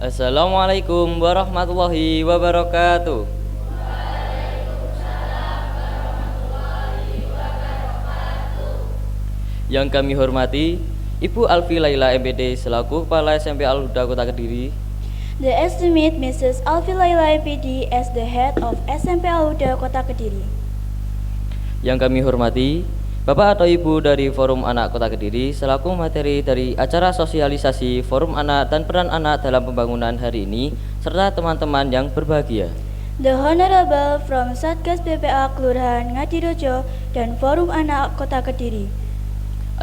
Assalamualaikum warahmatullahi wabarakatuh. Yang kami hormati Ibu Alfi Laila MPD selaku Kepala SMP Al-Huda Kota Kediri. The estimate Mrs. Alfi Laila MPD as the head of SMP Al-Huda Kota Kediri. Yang kami hormati Bapak atau Ibu dari Forum Anak Kota Kediri selaku materi dari acara sosialisasi Forum Anak dan Peran Anak dalam Pembangunan hari ini serta teman-teman yang berbahagia. The Honorable from Satgas PPA Kelurahan Ngadirejo dan Forum Anak Kota Kediri.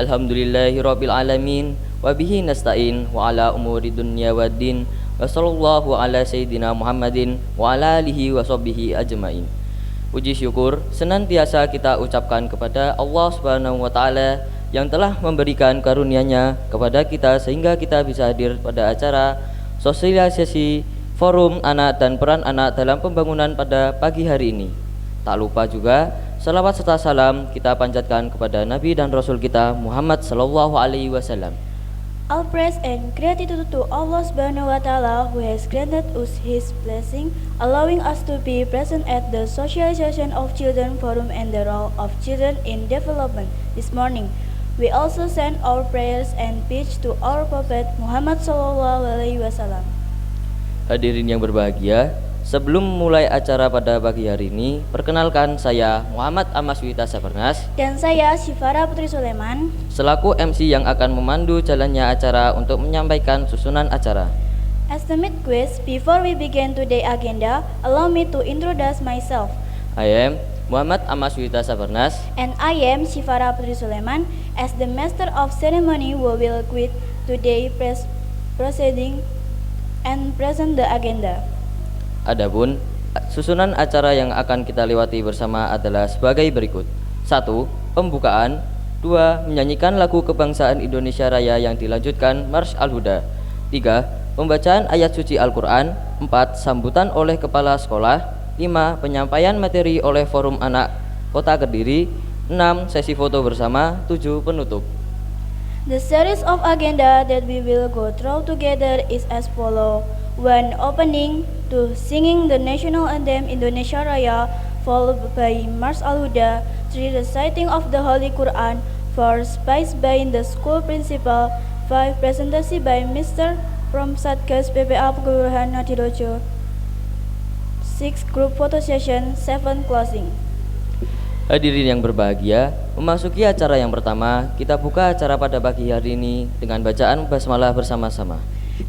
Alhamdulillahirabbil alamin wa bihi nasta'in wa ala umuri dunya waddin wa sallallahu ala sayyidina Muhammadin wa ala alihi wa sahbihi ajmain. Puji syukur senantiasa kita ucapkan kepada Allah Subhanahu wa taala yang telah memberikan karunia-Nya kepada kita sehingga kita bisa hadir pada acara sosialisasi Forum Anak dan Peran Anak dalam Pembangunan pada pagi hari ini. Tak lupa juga salawat serta salam kita panjatkan kepada Nabi dan Rasul kita Muhammad sallallahu alaihi wasallam. All praise and gratitude to Allah Subhanahu wa taala who has granted us his blessing, allowing us to be present at the socialization of Children Forum and the role of children in development this morning. We also send our prayers and peace to our Prophet Muhammad sallallahu alaihi wasallam. Hadirin yang berbahagia, sebelum mulai acara pada pagi hari ini, perkenalkan saya Muhammad Amaswita Sabernas Dan saya Syifara Putri Sulaiman selaku MC yang akan memandu jalannya acara untuk menyampaikan susunan acara. Estimate quiz. Before we begin today agenda, allow me to introduce myself. I am Muhammad Amaswita Sabernas And I am Syifara Putri Sulaiman as the master of ceremony who will quit today proceeding and present the agenda. Adapun susunan acara yang akan kita lewati bersama adalah sebagai berikut. 1. Pembukaan. 2. Menyanyikan lagu kebangsaan Indonesia Raya yang dilanjutkan Mars Al-Huda. 3. Pembacaan ayat suci Al-Quran. 4. Sambutan oleh kepala sekolah. 5. Penyampaian materi oleh Forum Anak Kota Kediri. 6. Sesi foto bersama. 7. Penutup. The series of agenda that we will go through together is as follows. 1. Opening, 2. Singing the national anthem Indonesia Raya, followed by Mars Al-Huda. 3. Reciting of the Holy Quran. 4. Speech by the school principal. 5. Presentation by Mr. from Satgas PPA Kelurahan Ngadirejo. 6. Group photo session. 7. Closing. Hadirin yang berbahagia, memasuki acara yang pertama, kita buka acara pada pagi hari ini dengan bacaan basmalah bersama-sama.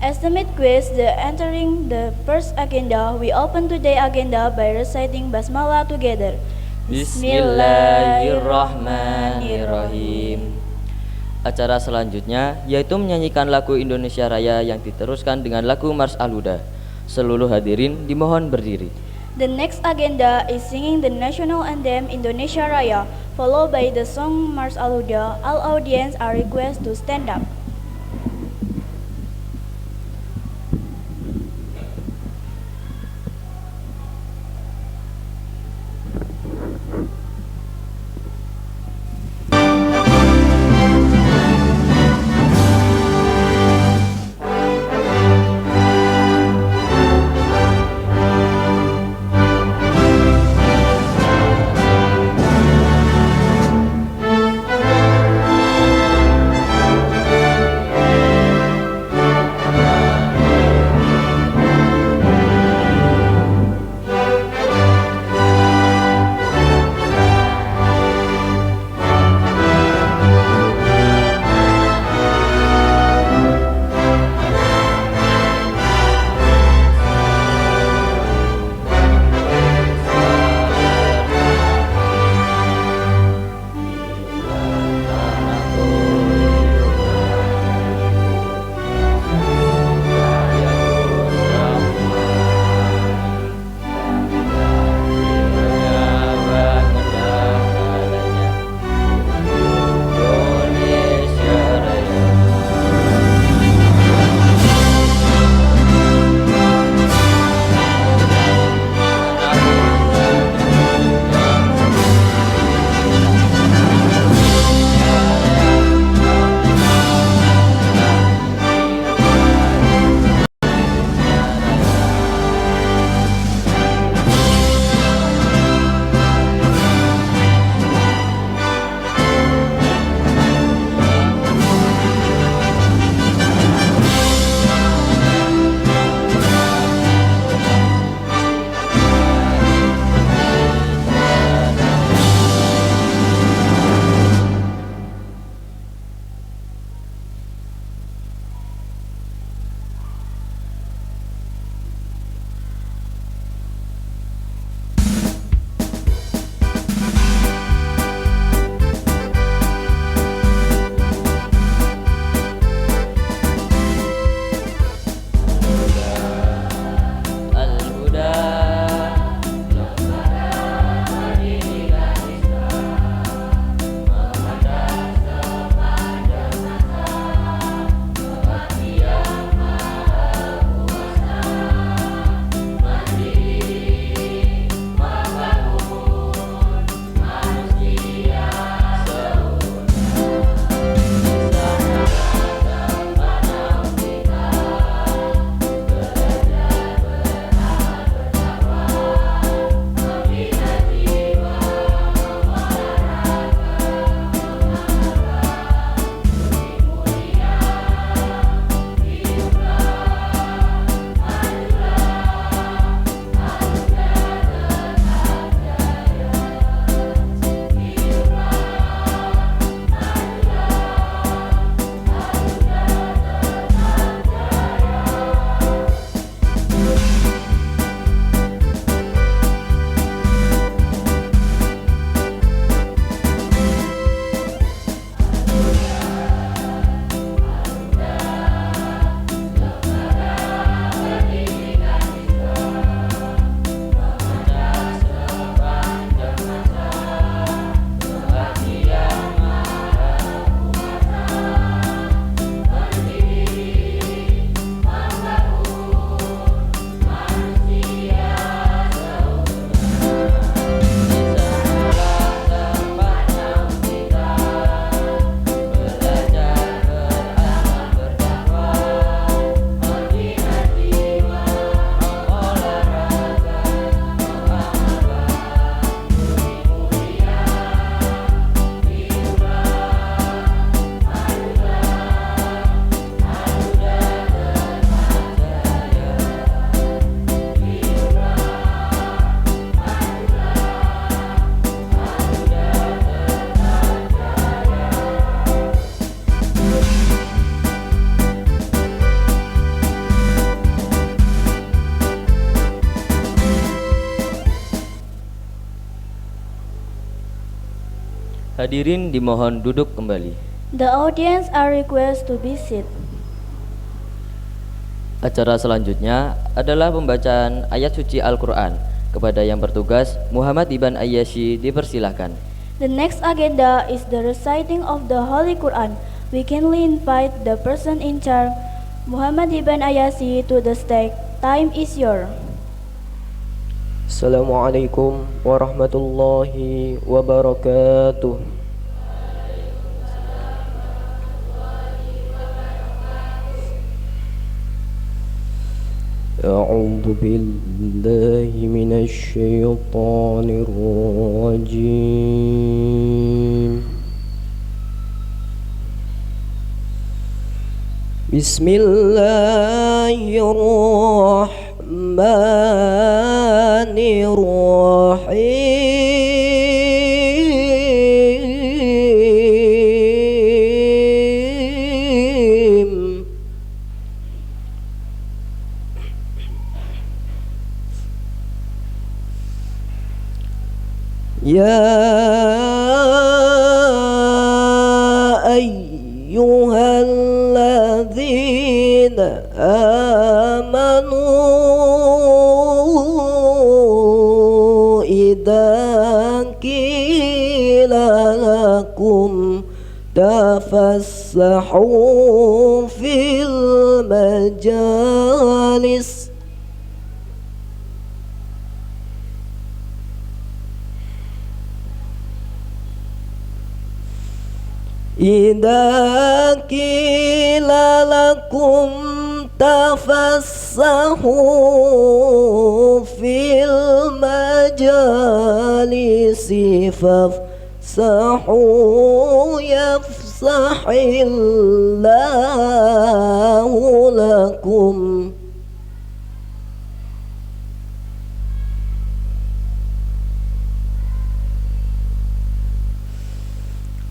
Estimate quiz. The entering the first agenda, we open today agenda by reciting basmalah together. Bismillahirrahmanirrahim. Acara selanjutnya yaitu menyanyikan lagu Indonesia Raya yang diteruskan dengan lagu Mars Al-Huda. Seluruh hadirin dimohon berdiri. The next agenda is singing the national anthem Indonesia Raya, followed by the song Mars Al-Huda. All audience are requested to stand up. Hadirin dimohon duduk kembali. The audience are requested to be seated. Acara selanjutnya adalah pembacaan ayat suci Al-Quran. Kepada yang bertugas, Muhammad Ibn Ayyashi dipersilahkan. The next agenda is the reciting of the Holy Quran. We kindly invite the person in charge, Muhammad Ibn Ayyashi, to the stage. Time is yours. Assalamualaikum warahmatullahi wabarakatuh. A'udzu billahi minasy syaithanir rajim. Bismillahirrahmanirrahim. Ya ayyuhalladzina amanu idza qila lakum tafassahu fil majalis idza qila lakum tafassahu fil majalisi fafsahu yafsahillahu lakum.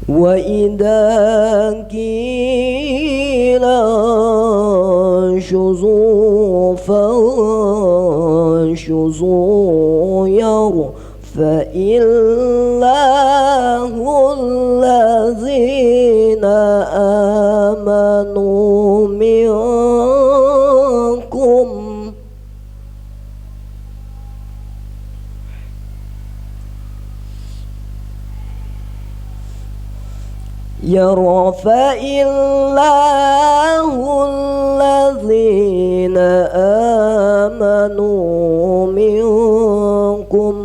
Wa idza qila shuzu fanshuzu yarfa'illahu allazina amanu minkum yarfa'illahu allazina amanu minkum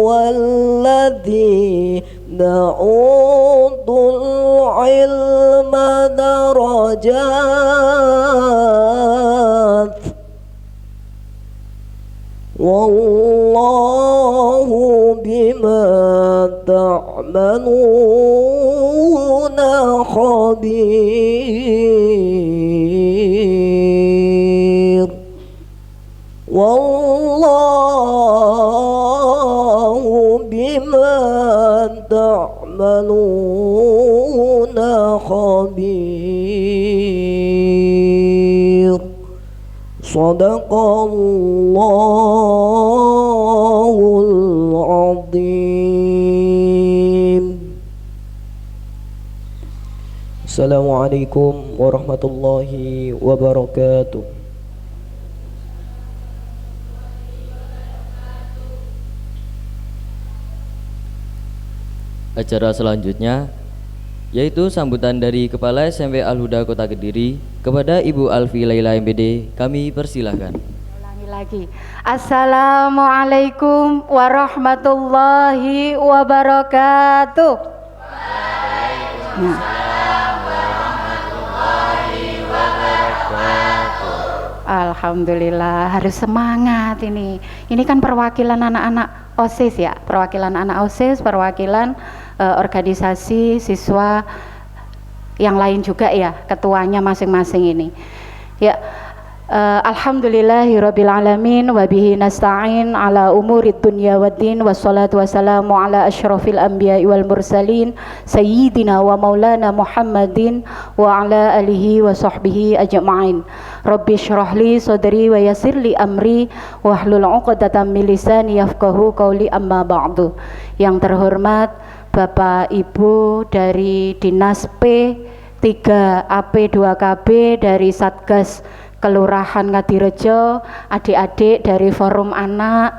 walladzina utul ilma darajat wallahu bima ta'maluna khabir. Wallahu bima ta'maluna khabir. Sadaqallahul azim. Assalamualaikum warahmatullahi wabarakatuh. Acara selanjutnya yaitu sambutan dari Kepala SMP Al-Huda Kota Kediri kepada Ibu Alfi Laila MPD. Kami persilahkan. Ulangi lagi. Assalamualaikum warahmatullahi wabarakatuh. Alhamdulillah, harus semangat ini. Ini kan perwakilan anak-anak OSIS ya, perwakilan anak OSIS, perwakilan organisasi siswa yang lain juga ya, ketuanya masing-masing ini. Ya, alhamdulillahirabbil alamin wa bihi nasta'in ala umurid dunya waddin wassalatu wassalamu ala asyrafil anbiya'i wal mursalin sayyidina wa maulana Muhammadin wa ala alihi wa sahbihi ajma'in. Rabbi syrah li sadri wa yassir li amri wahlul 'uqdatam min lisani yafqahu qawli amma ba'du. Yang terhormat Bapak Ibu dari Dinas P3AP2KB dari Satgas Kelurahan Ngadirejo, adik-adik dari Forum Anak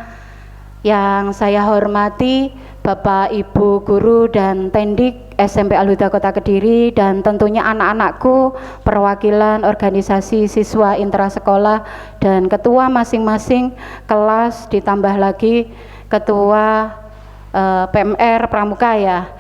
yang saya hormati, Bapak Ibu guru dan tendik SMP Al-Huda Kota Kediri, dan tentunya anak-anakku, perwakilan organisasi siswa intrasekolah dan ketua masing-masing kelas, ditambah lagi ketua PMR Pramuka ya,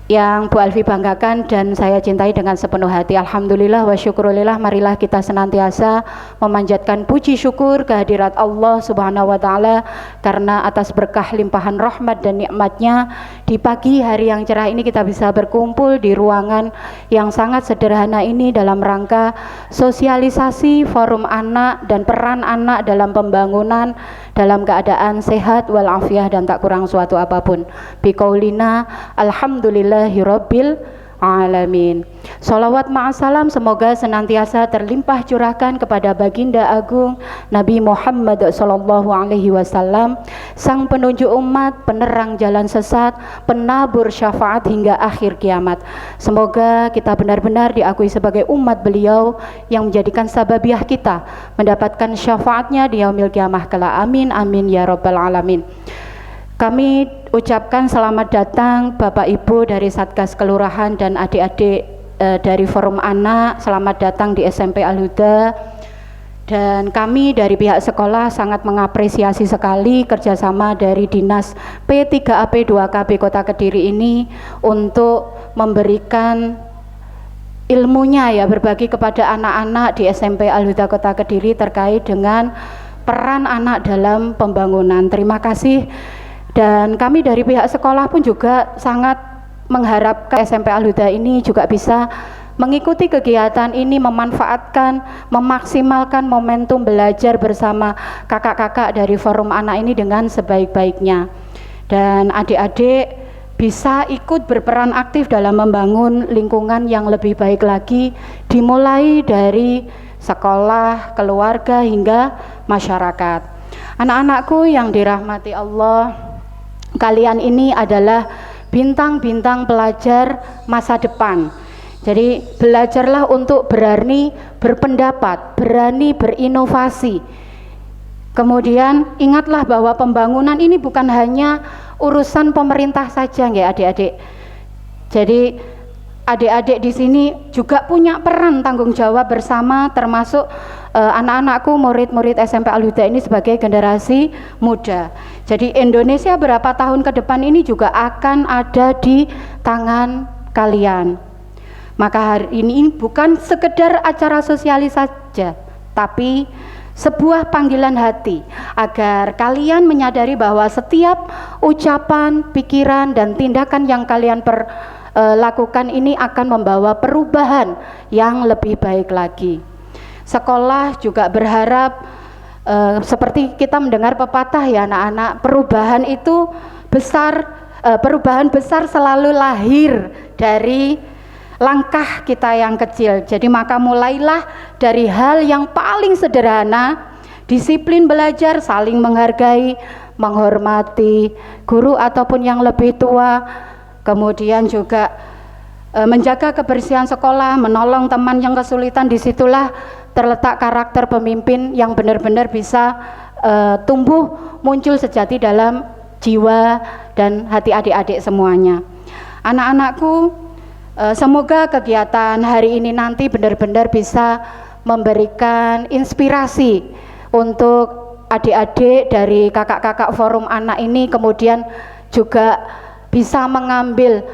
yang Bu Alfi banggakan dan saya cintai dengan sepenuh hati. Alhamdulillah wa syukurillah, marilah kita senantiasa memanjatkan puji syukur kehadirat Allah Subhanahu wa Ta'ala, karena atas berkah limpahan rahmat dan nikmatnya di pagi hari yang cerah ini kita bisa berkumpul di ruangan yang sangat sederhana ini dalam rangka sosialisasi forum anak dan peran anak dalam pembangunan dalam keadaan sehat walafiah dan tak kurang suatu apapun. Biqaulina alhamdulillahirabbil alamin. Sholawat ma'asalam semoga senantiasa terlimpah curahkan kepada baginda agung Nabi Muhammad sallallahu alaihi wasallam, sang penunjuk umat, penerang jalan sesat, penabur syafaat hingga akhir kiamat. Semoga kita benar-benar diakui sebagai umat beliau yang menjadikan sababiah kita mendapatkan syafaatnya di yaumil kiamah kelak. Amin amin ya rabbal alamin. Kami ucapkan selamat datang Bapak Ibu dari Satgas Kelurahan dan adik-adik dari Forum Anak, selamat datang di SMP Al-Huda. Dan kami dari pihak sekolah sangat mengapresiasi sekali kerjasama dari Dinas P3AP2KB Kota Kediri ini untuk memberikan ilmunya ya, berbagi kepada anak-anak di SMP Al-Huda Kota Kediri terkait dengan peran anak dalam pembangunan. Terima kasih. Dan kami dari pihak sekolah pun juga sangat mengharapkan SMP Al-Huda ini juga bisa mengikuti kegiatan ini, memanfaatkan, memaksimalkan momentum belajar bersama kakak-kakak dari Forum Anak ini dengan sebaik-baiknya. Dan adik-adik bisa ikut berperan aktif dalam membangun lingkungan yang lebih baik lagi, dimulai dari sekolah, keluarga hingga masyarakat. Anak-anakku yang dirahmati Allah, kalian ini adalah bintang-bintang pelajar masa depan. Jadi belajarlah untuk berani berpendapat, berani berinovasi. Kemudian ingatlah bahwa pembangunan ini bukan hanya urusan pemerintah saja ya adik-adik. Jadi adik-adik di sini juga punya peran tanggung jawab bersama, termasuk anak-anakku, murid-murid SMP Al-Huda ini sebagai generasi muda. Jadi Indonesia berapa tahun ke depan ini juga akan ada di tangan kalian. Maka hari ini bukan sekedar acara sosialis saja, tapi sebuah panggilan hati agar kalian menyadari bahwa setiap ucapan, pikiran, dan tindakan yang kalian lakukan ini akan membawa perubahan yang lebih baik lagi. Sekolah juga berharap seperti kita mendengar pepatah ya anak-anak, perubahan itu besar, perubahan besar selalu lahir dari langkah kita yang kecil. Jadi maka mulailah dari hal yang paling sederhana, disiplin belajar, saling menghargai, menghormati guru ataupun yang lebih tua, kemudian juga menjaga kebersihan sekolah, menolong teman yang kesulitan. Disitulah terletak karakter pemimpin yang benar-benar bisa tumbuh muncul sejati dalam jiwa dan hati adik-adik semuanya. Anak-anakku, semoga kegiatan hari ini nanti benar-benar bisa memberikan inspirasi untuk adik-adik dari kakak-kakak Forum Anak ini, kemudian juga bisa mengambil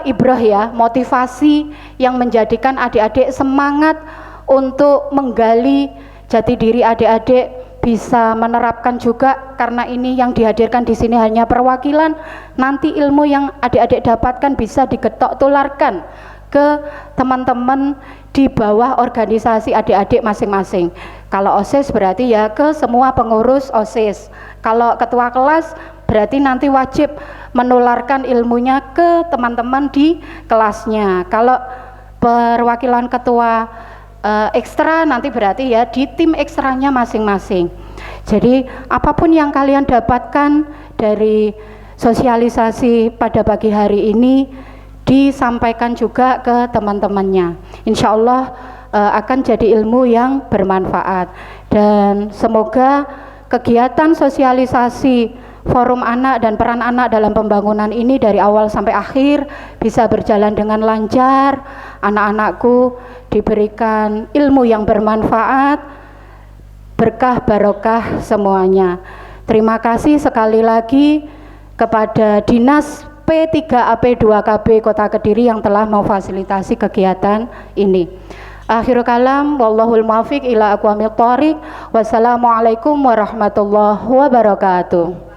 ibrah ya, motivasi yang menjadikan adik-adik semangat untuk menggali jati diri adik-adik, bisa menerapkan juga, karena ini yang dihadirkan di sini hanya perwakilan. Nanti ilmu yang adik-adik dapatkan bisa digetok tularkan ke teman-teman di bawah organisasi adik-adik masing-masing. Kalau OSIS berarti ya ke semua pengurus OSIS. Kalau ketua kelas berarti nanti wajib menularkan ilmunya ke teman-teman di kelasnya. Kalau perwakilan ketua ekstra nanti berarti ya di tim ekstranya masing-masing. Jadi apapun yang kalian dapatkan dari sosialisasi pada pagi hari ini disampaikan juga ke teman-temannya. Insya Allah akan jadi ilmu yang bermanfaat, dan semoga kegiatan sosialisasi forum anak dan peran anak dalam pembangunan ini dari awal sampai akhir bisa berjalan dengan lancar. Anak-anakku diberikan ilmu yang bermanfaat, berkah barokah semuanya. Terima kasih sekali lagi kepada Dinas P3AP2KB Kota Kediri yang telah memfasilitasi kegiatan ini. Akhirul kalam, wallahul muwaffiq ila aqwamit thoriq. Wassalamualaikum warahmatullahi wabarakatuh.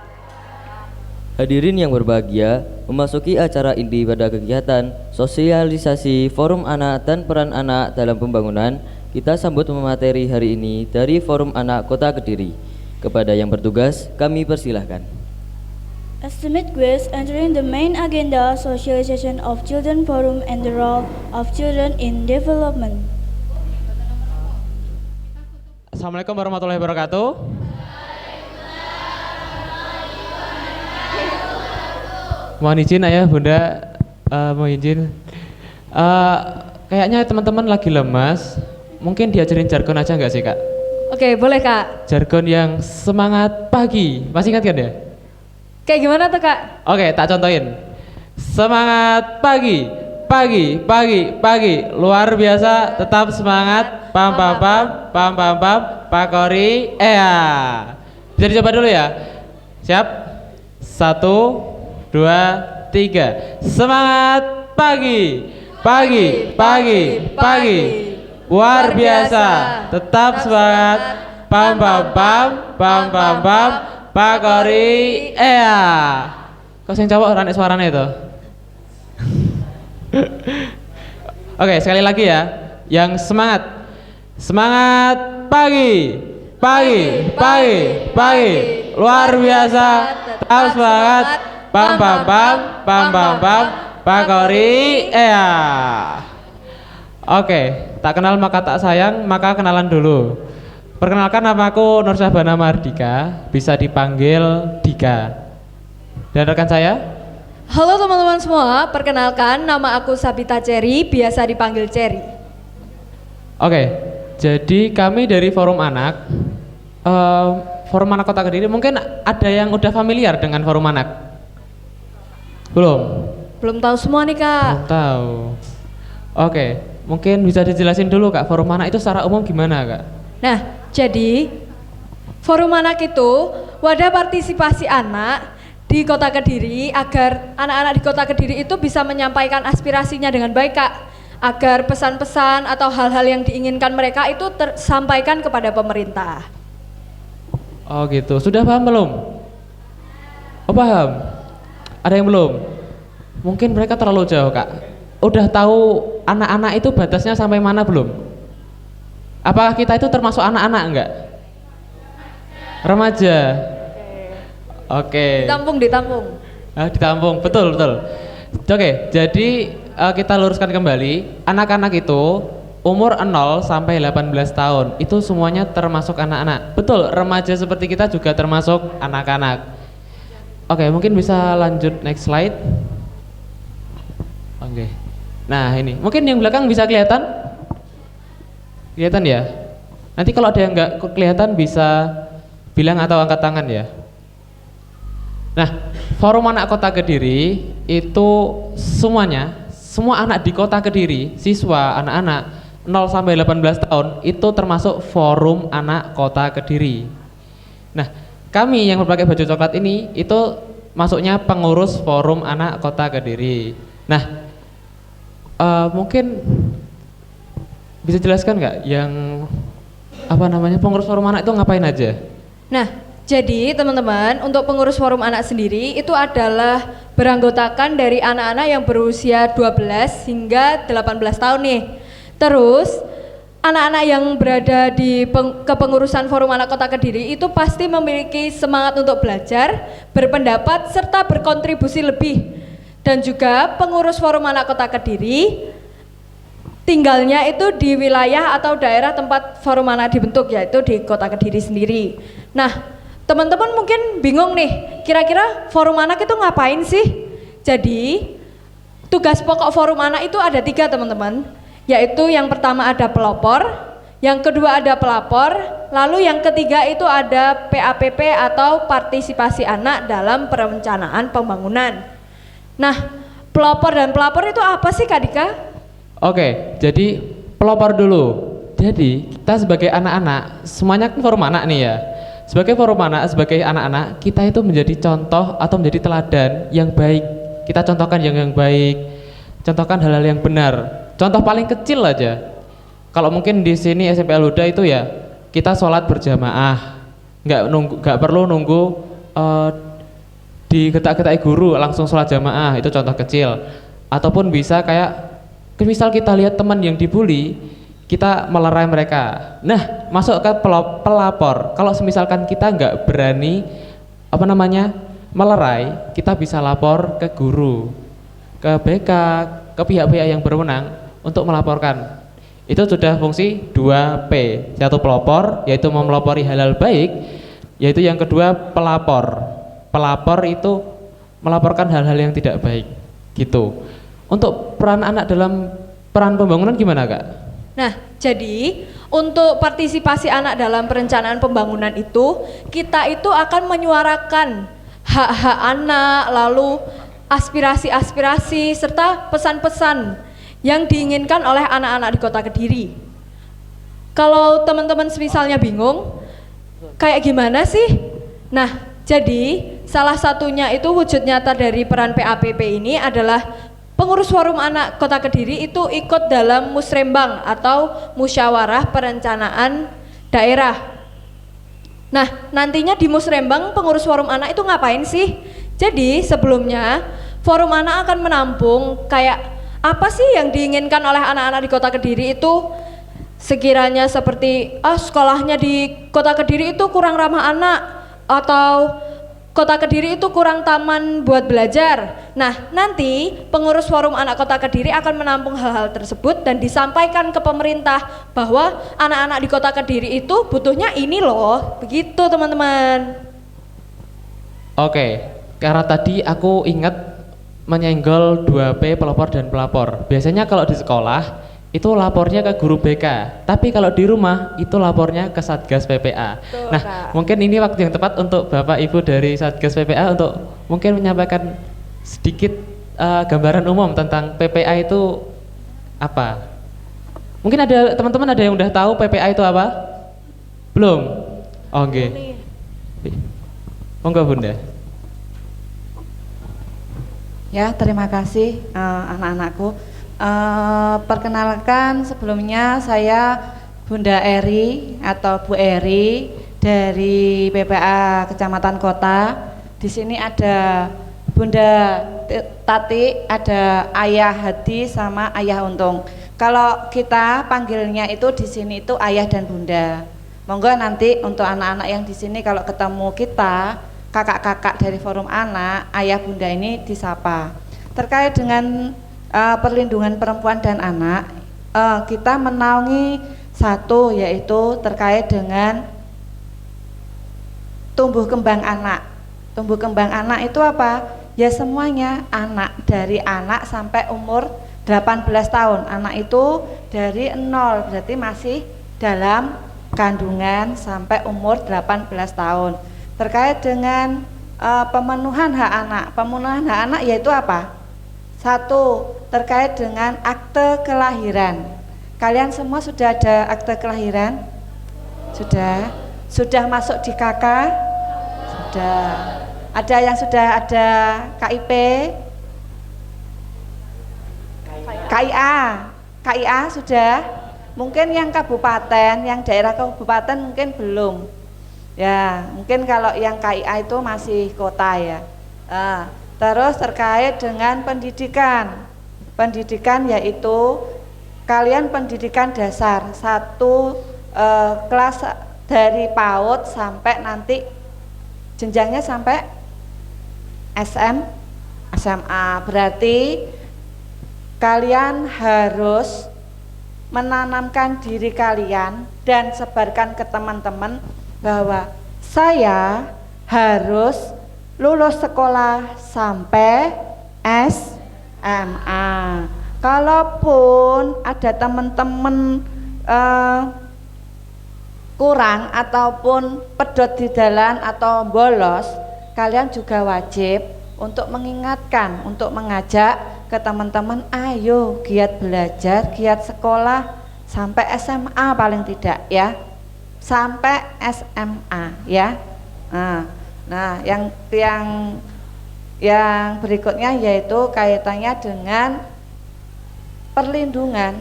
Hadirin yang berbahagia, memasuki acara inti pada kegiatan sosialisasi Forum Anak dan Peran Anak dalam Pembangunan, kita sambut pemateri hari ini dari Forum Anak Kota Kediri. Kepada yang bertugas, kami persilahkan. Estimate quiz entering the main agenda, socialization of children forum and the role of children in development. Assalamualaikum warahmatullahi wabarakatuh. Mohon izin ayah bunda, mohon izin. Kayaknya teman-teman lagi lemas. Mungkin diajarin jargon aja nggak sih kak? Oke, boleh kak. Jargon yang semangat pagi, masih ingat kan ya? Kayak gimana tuh kak? Oke, tak contohin. Semangat pagi, pagi, pagi, pagi. Luar biasa, tetap semangat. Pam pam pam, pam pam pam. Pak Kori, bisa dicoba dulu ya. Siap? 1, 2, 3. Semangat pagi, pagi, pagi, pagi. Luar biasa, tetap semangat. Pam pam pam, pam pam pam. Pak Kori, kok sing cowok ranek suaranya itu? Oke, sekali lagi ya. Yang semangat. Semangat pagi, pagi, pagi, pagi. Luar biasa, tetap semangat. Pam pam pam, pam pam pam. Pak Kori, Oke, tak kenal maka tak sayang, maka kenalan dulu. Perkenalkan, namaku Nur Syahbana Mardika, bisa dipanggil Dika. Dan rekan saya? Halo teman-teman semua, perkenalkan nama aku Sabita Cherry, biasa dipanggil Cherry. Oke, jadi kami dari Forum Anak, Forum Anak Kota Kediri. Mungkin ada yang udah familiar dengan Forum Anak? Belum? Belum tahu semua nih kak. Belum tahu. Oke, mungkin bisa dijelasin dulu kak, Forum Anak itu secara umum gimana kak? Nah, jadi Forum Anak itu wadah partisipasi anak di Kota Kediri agar anak-anak di Kota Kediri itu bisa menyampaikan aspirasinya dengan baik kak, agar pesan-pesan atau hal-hal yang diinginkan mereka itu tersampaikan kepada pemerintah. Oh gitu, sudah paham belum? Oh paham? Ada yang belum? Mungkin mereka terlalu jauh kak. Udah tahu anak-anak itu batasnya sampai mana belum? Apakah kita itu termasuk anak-anak enggak? Remaja. Oke. Ditampung. Ditampung, betul. Oke, jadi kita luruskan kembali. Anak-anak itu umur 0 sampai 18 tahun itu semuanya termasuk anak-anak. Betul, remaja seperti kita juga termasuk anak-anak. Oke, mungkin bisa lanjut next slide. Oke. Nah ini, mungkin yang belakang bisa kelihatan? Kelihatan ya? Nanti kalau ada yang nggak kelihatan bisa bilang atau angkat tangan ya. Nah, Forum Anak Kota Kediri itu semuanya, semua anak di Kota Kediri, siswa, anak-anak 0 sampai 18 tahun itu termasuk Forum Anak Kota Kediri. Nah, kami yang berpakai baju coklat ini itu masuknya pengurus Forum Anak Kota Kediri. Nah, mungkin bisa jelaskan nggak yang pengurus forum anak itu ngapain aja? Nah, jadi teman-teman, untuk pengurus forum anak sendiri itu adalah beranggotakan dari anak-anak yang berusia 12 hingga 18 tahun nih. Terus anak-anak yang berada di kepengurusan Forum Anak Kota Kediri itu pasti memiliki semangat untuk belajar, berpendapat, serta berkontribusi lebih. Dan juga pengurus Forum Anak Kota Kediri tinggalnya itu di wilayah atau daerah tempat Forum Anak dibentuk, yaitu di Kota Kediri sendiri. Nah, Teman-teman mungkin bingung nih, kira-kira forum anak itu ngapain sih? Jadi, tugas pokok forum anak itu ada 3 teman-teman, yaitu yang pertama ada pelopor, yang kedua ada pelapor, lalu yang ketiga itu ada PAPP atau partisipasi anak dalam perencanaan pembangunan. Nah, pelopor dan pelapor itu apa sih Kak Dika? Oke, jadi pelopor dulu. Jadi kita sebagai anak-anak, semuanya kan forum anak nih ya. Sebagai forum anak, sebagai anak-anak, kita itu menjadi contoh atau menjadi teladan yang baik. Kita contohkan yang baik, contohkan hal-hal yang benar. Contoh paling kecil aja. Kalau mungkin di sini SMP Al-Huda itu ya, kita sholat berjamaah, nggak perlu nunggu di getak-getai guru langsung sholat jamaah, itu contoh kecil. Ataupun bisa kayak, misal kita lihat teman yang dibully, kita melerai mereka. Nah, masuk ke pelapor. Kalau misalkan kita nggak berani melerai, kita bisa lapor ke guru, ke BK, ke pihak-pihak yang berwenang untuk melaporkan. Itu sudah fungsi 2P. Satu pelopor, yaitu memelopori hal-hal baik, yaitu yang kedua pelapor. Pelapor itu melaporkan hal-hal yang tidak baik, gitu. Untuk peran anak dalam peran pembangunan gimana Kak? Nah, jadi untuk partisipasi anak dalam perencanaan pembangunan itu, kita itu akan menyuarakan hak-hak anak, lalu aspirasi-aspirasi, serta pesan-pesan yang diinginkan oleh anak-anak di Kota Kediri. Kalau teman-teman misalnya bingung, kayak gimana sih? Nah, jadi salah satunya itu wujud nyata dari peran PAPP ini adalah pengurus forum anak Kota Kediri itu ikut dalam musrembang atau musyawarah perencanaan daerah. Nah, nantinya di musrembang pengurus forum anak itu ngapain sih? Jadi sebelumnya forum anak akan menampung kayak apa sih yang diinginkan oleh anak-anak di Kota Kediri itu, sekiranya seperti sekolahnya di Kota Kediri itu kurang ramah anak, atau Kota Kediri itu kurang taman buat belajar. Nah, nanti pengurus forum anak Kota Kediri akan menampung hal-hal tersebut dan disampaikan ke pemerintah bahwa anak-anak di Kota Kediri itu butuhnya ini loh. Begitu teman-teman. Oke, karena tadi aku ingat menyenggol 2P, pelopor dan pelapor. Biasanya kalau di sekolah itu lapornya ke guru BK, tapi kalau di rumah itu lapornya ke Satgas PPA. Betul, nah, Kak. mungkin ini waktu yang tepat untuk Bapak Ibu dari Satgas PPA untuk mungkin menyampaikan sedikit gambaran umum tentang PPA itu apa. Mungkin ada teman-teman ada yang udah tahu PPA itu apa? Belum? Oh, nggih. Monggo Bunda. Ya, terima kasih anak-anakku. Perkenalkan, sebelumnya saya Bunda Eri atau Bu Eri dari PPA Kecamatan Kota. Di sini ada Bunda Tati, ada Ayah Hadi sama Ayah Untung. Kalau kita panggilnya itu di sini itu Ayah dan Bunda. Monggo nanti untuk anak-anak yang di sini kalau ketemu kita, kakak-kakak dari forum anak, Ayah Bunda ini disapa. Terkait dengan perlindungan perempuan dan anak, kita menaungi satu, yaitu terkait dengan tumbuh kembang anak. Tumbuh kembang anak itu apa? Ya semuanya, anak dari anak sampai umur 18 tahun. Anak itu dari 0, berarti masih dalam kandungan sampai umur 18 tahun. Terkait dengan pemenuhan hak anak. Pemenuhan hak anak yaitu apa? Satu, terkait dengan akte kelahiran. Kalian semua sudah ada akte kelahiran? Sudah? Sudah masuk di KK? Sudah. Ada yang sudah ada KIP? KIA sudah? Mungkin yang kabupaten, yang daerah kabupaten mungkin belum. Ya, mungkin kalau yang KIA itu masih kota ya. Terus terkait dengan pendidikan. Pendidikan yaitu kalian pendidikan dasar 1 kelas dari PAUD sampai nanti jenjangnya sampai SMA. Berarti kalian harus menanamkan diri kalian dan sebarkan ke teman-teman bahwa saya harus lulus sekolah sampai SMA. Kalaupun ada teman-teman kurang ataupun pedot di jalan atau bolos, kalian juga wajib untuk mengingatkan, untuk mengajak ke teman-teman, ayo giat belajar, giat sekolah sampai SMA paling tidak ya, sampai SMA ya. Nah, yang berikutnya yaitu kaitannya dengan perlindungan.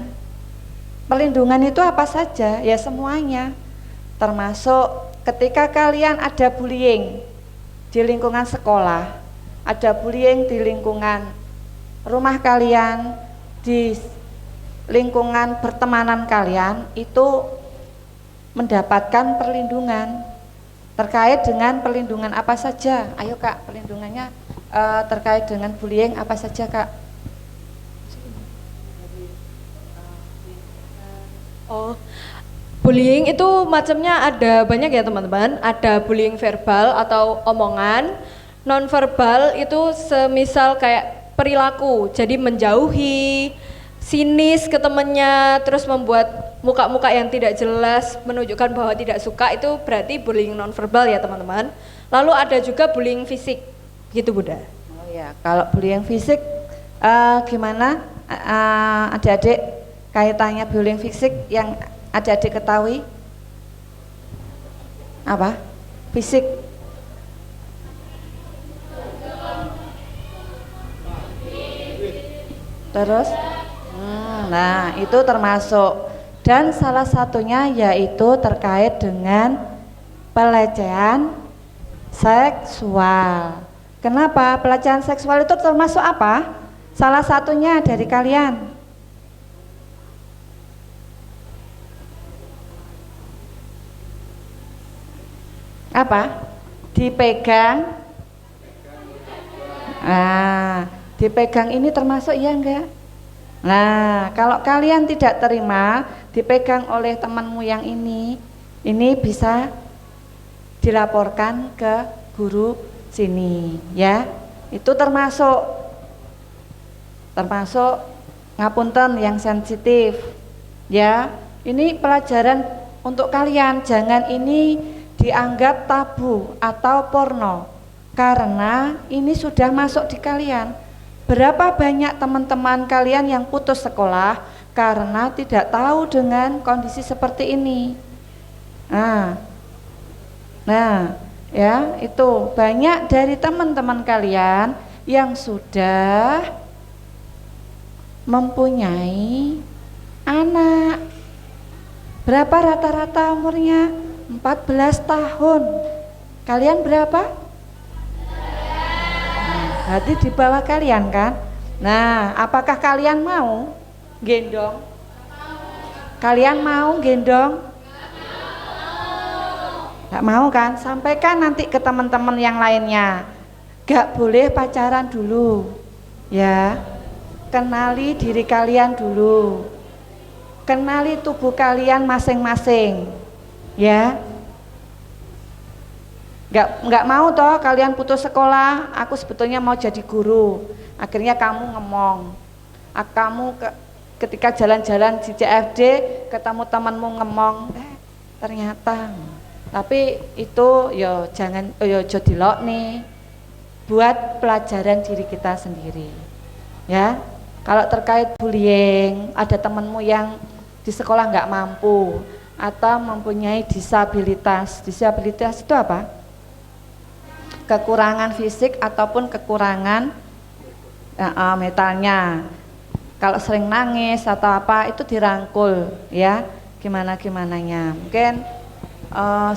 Perlindungan itu apa saja? Ya semuanya. Termasuk ketika kalian ada bullying di lingkungan sekolah, ada bullying di lingkungan rumah kalian, di lingkungan pertemanan kalian, itu mendapatkan perlindungan. Terkait dengan perlindungan apa saja? Ayo Kak, perlindungannya terkait dengan bullying apa saja Kak? Oh, bullying itu macamnya ada banyak ya teman-teman. Ada bullying verbal atau omongan. Non verbal itu semisal kayak perilaku, jadi menjauhi, sinis ke temennya, terus membuat muka-muka yang tidak jelas menunjukkan bahwa tidak suka, itu berarti bullying non verbal ya teman-teman. Lalu ada juga bullying fisik, gitu Bunda. Oh ya, kalau bullying fisik gimana adik-adik, kaitannya bullying fisik yang adik-adik ketahui apa? Fisik. Terus nah itu termasuk, dan salah satunya yaitu terkait dengan pelecehan seksual. Kenapa pelecehan seksual itu termasuk apa? Salah satunya dari kalian. Apa? Dipegang. Dipegang ini termasuk ya enggak? Nah, kalau kalian tidak terima dipegang oleh temanmu yang ini bisa dilaporkan ke guru sini ya. Itu termasuk ngapunten yang sensitif ya. Ini pelajaran untuk kalian, jangan ini dianggap tabu atau porno, karena ini sudah masuk di kalian. Berapa banyak teman-teman kalian yang putus sekolah karena tidak tahu dengan kondisi seperti ini. Nah, ya itu banyak dari teman-teman kalian yang sudah mempunyai anak. Berapa rata-rata umurnya? 14 tahun. Kalian berapa? Berarti di bawah kalian kan? Nah, apakah kalian mau gendong? Kalian mau gendong? Gak mau kan? Sampaikan nanti ke teman-teman yang lainnya. Gak boleh pacaran dulu ya. Kenali diri kalian dulu. Kenali tubuh kalian masing-masing ya. Nggak mau toh kalian putus sekolah, aku sebetulnya mau jadi guru, akhirnya kamu ngomong, ketika jalan-jalan di CFD ketemu temanmu ngomong, ternyata, tapi itu yo jangan jodilok nih, buat pelajaran diri kita sendiri ya. Kalau terkait bullying, ada temanmu yang di sekolah nggak mampu atau mempunyai disabilitas itu apa? Kekurangan fisik ataupun kekurangan mentalnya. Kalau sering nangis atau apa itu dirangkul ya, gimananya. Mungkin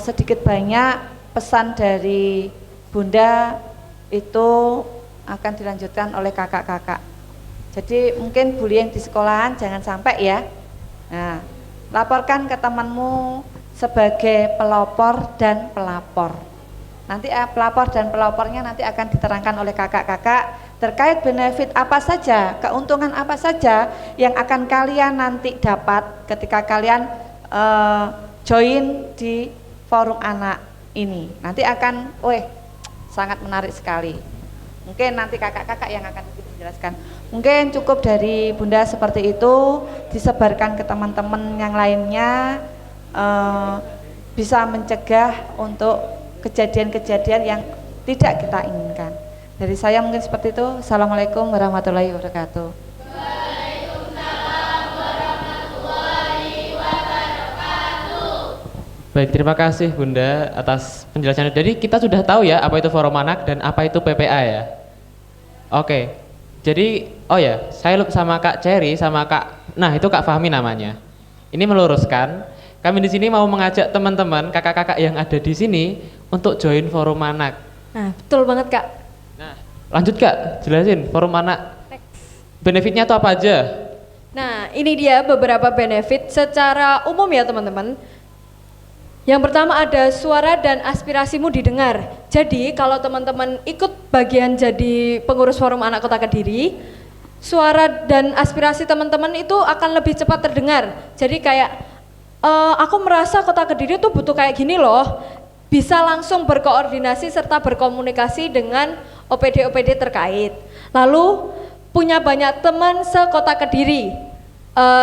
sedikit banyak pesan dari Bunda itu akan dilanjutkan oleh kakak-kakak. Jadi mungkin bullying di sekolahan jangan sampai ya. Nah, laporkan ke temanmu sebagai pelopor dan pelapor. Nanti pelapor dan pelapornya nanti akan diterangkan oleh kakak-kakak terkait benefit apa saja, keuntungan apa saja yang akan kalian nanti dapat ketika kalian join di forum anak ini. Nanti akan, sangat menarik sekali. Mungkin nanti kakak-kakak yang akan lebih menjelaskan. Mungkin cukup dari Bunda seperti itu, disebarkan ke teman-teman yang lainnya, bisa mencegah untuk kejadian-kejadian yang tidak kita inginkan. Dari saya mungkin seperti itu. Assalamualaikum warahmatullahi wabarakatuh. Baik, terima kasih Bunda atas penjelasannya. Jadi kita sudah tahu ya apa itu forum anak dan apa itu PPA ya. Oke, jadi saya sama Kak Cherry sama itu Kak Fahmi namanya. Ini meluruskan, kami di sini mau mengajak teman-teman kakak-kakak yang ada di sini untuk join forum anak. Nah, betul banget Kak. Nah, lanjut Kak, jelasin forum anak. Benefitnya itu apa aja? Nah, ini dia beberapa benefit secara umum ya teman-teman. Yang pertama ada suara dan aspirasimu didengar. Jadi kalau teman-teman ikut bagian jadi pengurus forum anak Kota Kediri, suara dan aspirasi teman-teman itu akan lebih cepat terdengar. Jadi kayak aku merasa Kota Kediri itu butuh kayak gini loh. Bisa langsung berkoordinasi serta berkomunikasi dengan OPD-OPD terkait. Lalu punya banyak teman se-Kota Kediri.